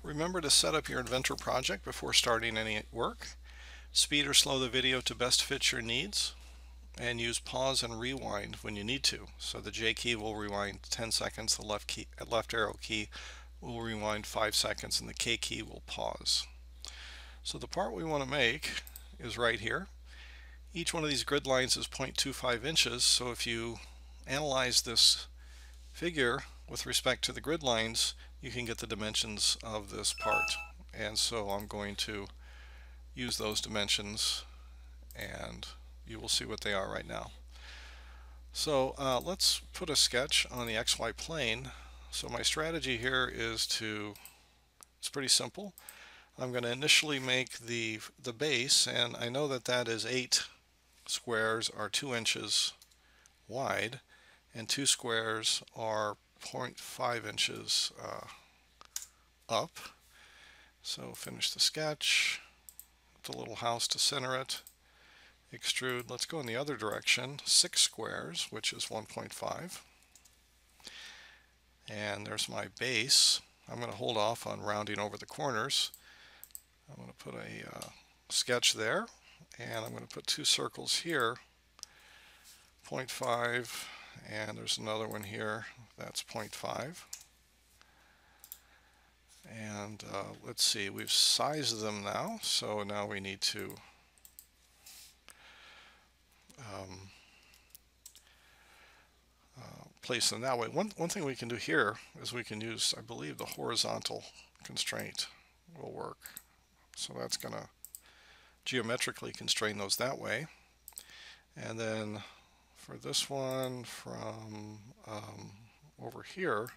Remember to set up your inventor project before starting any work. Speed or slow the video to best fit your needs, and use pause and rewind when you need to. So the J key will rewind 10 seconds, the left arrow key will rewind 5 seconds, and the K key will pause. So the part we want to make is right here. Each one of these grid lines is 0.25 inches, so if you analyze this figure with respect to the grid lines, you can get the dimensions of this part. And so I'm going to use those dimensions, and you will see what they are right now. So let's put a sketch on the XY plane. So my strategy here is it's pretty simple. I'm going to initially make the base, and I know that that is 8 squares are 2 inches wide, and 2 squares are 0.5 inches up. So finish the sketch, the little house to center it, extrude. Let's go in the other direction, 6 squares, which is 1.5. And there's my base. I'm going to hold off on rounding over the corners. I'm going to put a sketch there, and I'm going to put 2 circles here, 0.5, and there's another one here, that's 0.5. And let's see, we've sized them now, so now we need to place them that way. One thing we can do here is we can use, I believe, the horizontal constraint will work. So that's going to geometrically constrain those that way. And then for this one from over here,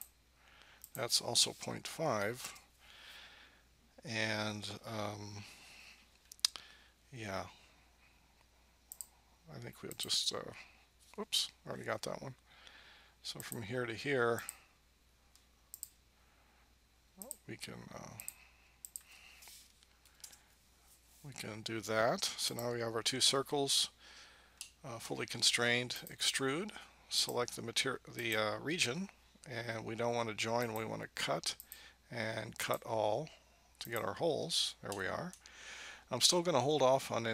that's also 0.5. And yeah, I think we'll just, oops, already got that one. So from here to here, we can do that. So now we have our 2 circles fully constrained. Extrude, select the region, and we don't want to join, we want to cut, and cut all to get our holes. There we are. I'm still going to hold off on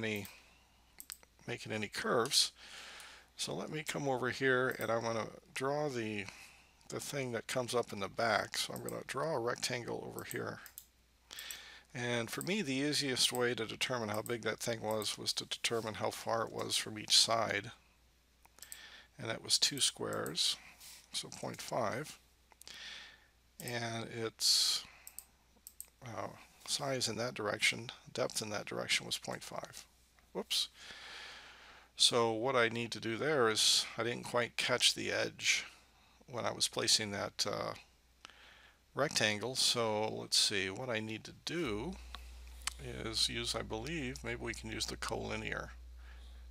making any curves. So let me come over here, and I'm going to draw the thing that comes up in the back. So I'm going to draw a rectangle over here. And for me, the easiest way to determine how big that thing was to determine how far it was from each side. And that was 2 squares, so 0.5. And its size in that direction, depth in that direction was 0.5. Whoops. So what I need to do there is, I didn't quite catch the edge when I was placing that rectangle. So let's see, what I need to do is use, I believe, maybe we can use the collinear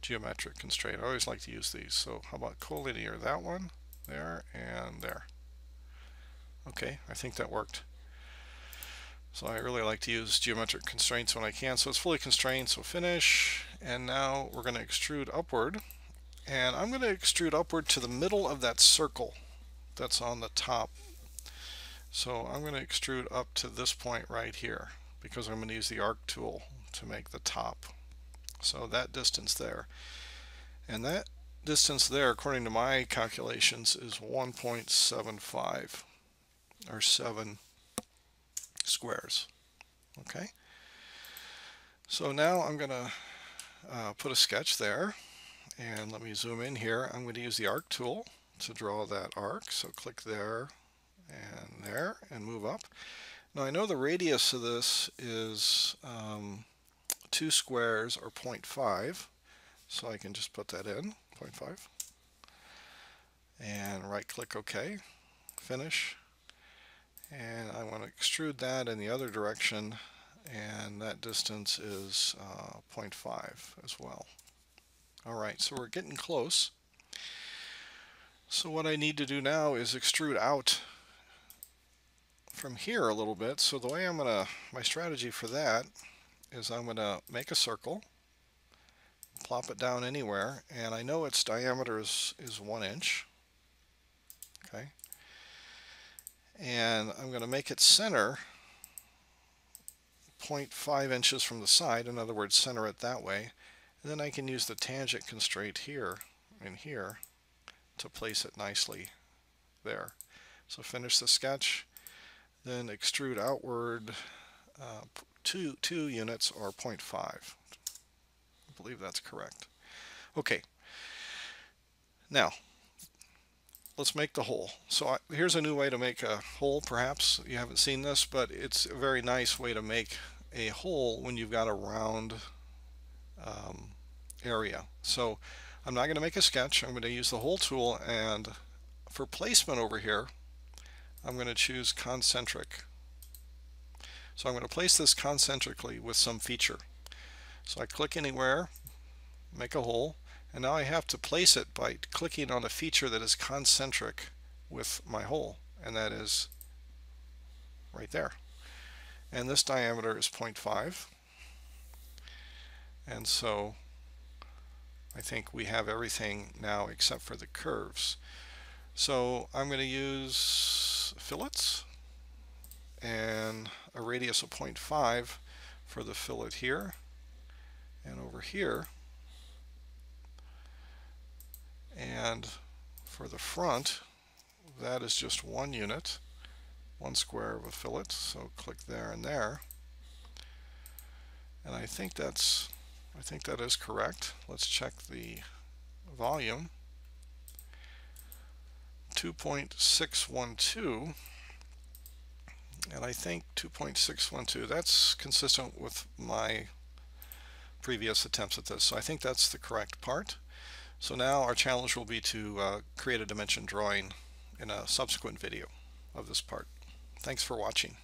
geometric constraint. I always like to use these. So how about collinear? That one, there, and there. Okay, I think that worked. So I really like to use geometric constraints when I can. So it's fully constrained, so finish. And now we're going to extrude upward. And I'm going to extrude upward to the middle of that circle that's on the top. So I'm going to extrude up to this point right here, because I'm going to use the arc tool to make the top. So that distance there. And that distance there, according to my calculations, is 1.75, or 7 squares. Okay. So now I'm going to put a sketch there, and let me zoom in here. I'm going to use the arc tool to draw that arc. So click there, and move up. Now I know the radius of this is 2 squares, or 0.5, so I can just put that in, 0.5, and right click OK, finish. And I want to extrude that in the other direction, and that distance is 0.5 as well. Alright, so we're getting close. So what I need to do now is extrude out from here a little bit. So the way my strategy for that is I'm going to make a circle, plop it down anywhere, and I know its diameter is 1 inch. Okay. And I'm going to make its center 0.5 inches from the side, in other words center it that way, and then I can use the tangent constraint here and here to place it nicely there. So finish the sketch, then extrude outward 2 units or 0.5. I believe that's correct. Okay, now let's make the hole. So here's a new way to make a hole. Perhaps you haven't seen this, but it's a very nice way to make a hole when you've got a round area. So I'm not going to make a sketch. I'm going to use the hole tool, and for placement over here I'm going to choose concentric. So I'm going to place this concentrically with some feature. So I click anywhere, make a hole, and now I have to place it by clicking on a feature that is concentric with my hole, and that is right there. And this diameter is 0.5, and so I think we have everything now except for the curves. So I'm going to use fillets and a radius of 0.5 for the fillet here and over here. And for the front, that is just 1 unit, 1 square of a fillet. So click there and there. And I think that is correct. Let's check the volume. 2.612, and I think 2.612, that's consistent with my previous attempts at this. So I think that's the correct part. So now our challenge will be to create a dimension drawing in a subsequent video of this part. Thanks for watching.